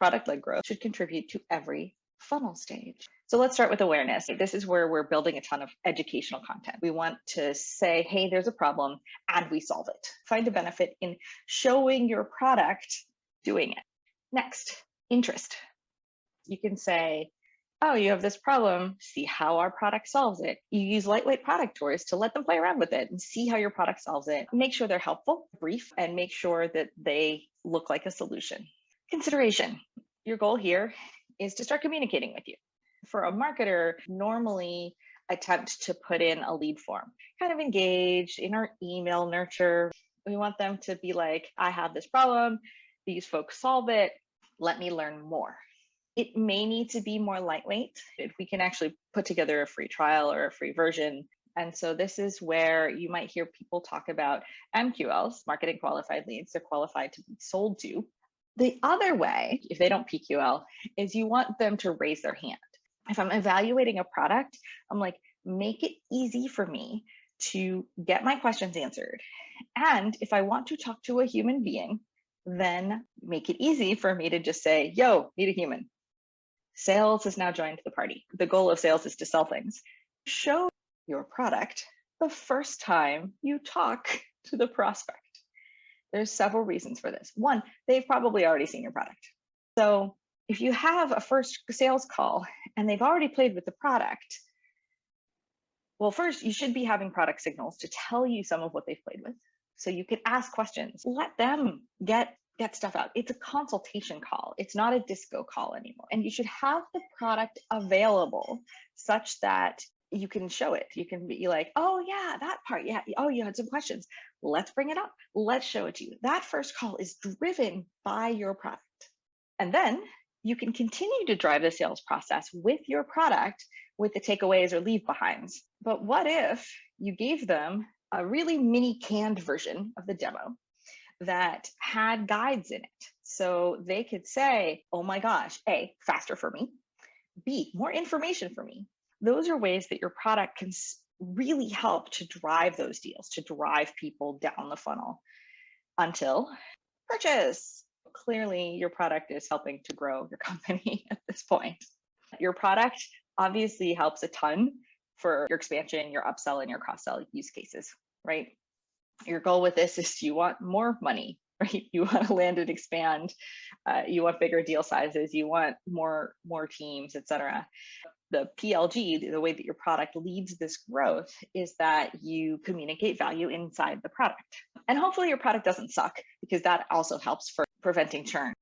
Product-led growth should contribute to every funnel stage. So let's start with awareness. This is where we're building a ton of educational content. We want to say, hey, there's a problem and we solve it. Find a benefit in showing your product doing it. Next, interest. You can say, oh, you have this problem, see how our product solves it. You use lightweight product tours to let them play around with it and see how your product solves it. Make sure they're helpful, brief, and make sure that they look like a solution. Consideration. Your goal here is to start communicating with you. For a marketer, normally attempt to put in a lead form, kind of engage in our email nurture. We want them to be like, I have this problem, these folks solve it, let me learn more. It may need to be more lightweight if we can actually put together a free trial or a free version. And so this is where you might hear people talk about MQLs, marketing qualified leads. They're qualified to be sold to. The other way, if they don't PQL, is you want them to raise their hand. If I'm evaluating a product, I'm like, make it easy for me to get my questions answered. And if I want to talk to a human being, then make it easy for me to just say, yo, need a human. Sales has now joined the party. The goal of sales is to sell things. Show your product the first time you talk to the prospect. There's several reasons for this. One, they've probably already seen your product. So if you have a first sales call and they've already played with the product, well, first, you should be having product signals to tell you some of what they've played with. So you could ask questions, let them get stuff out. It's a consultation call. It's not a disco call anymore. And you should have the product available such that you can show it. You can be like, oh yeah, that part. Yeah. Oh, you had some questions. Let's bring it up. Let's show it to you. That first call is driven by your product. And then you can continue to drive the sales process with your product with the takeaways or leave behinds. But what if you gave them a really mini canned version of the demo that had guides in it? So they could say, oh my gosh, A, faster for me, B, more information for me. Those are ways that your product can really help to drive those deals, to drive people down the funnel until purchase. Clearly, your product is helping to grow your company at this point. Your product obviously helps a ton for your expansion, your upsell, and your cross-sell use cases, right? Your goal with this is you want more money, right? You want to land and expand. You want bigger deal sizes. You want more teams, etc. The PLG, the way that your product leads this growth, is that you communicate value inside the product. And hopefully your product doesn't suck, because that also helps for preventing churn.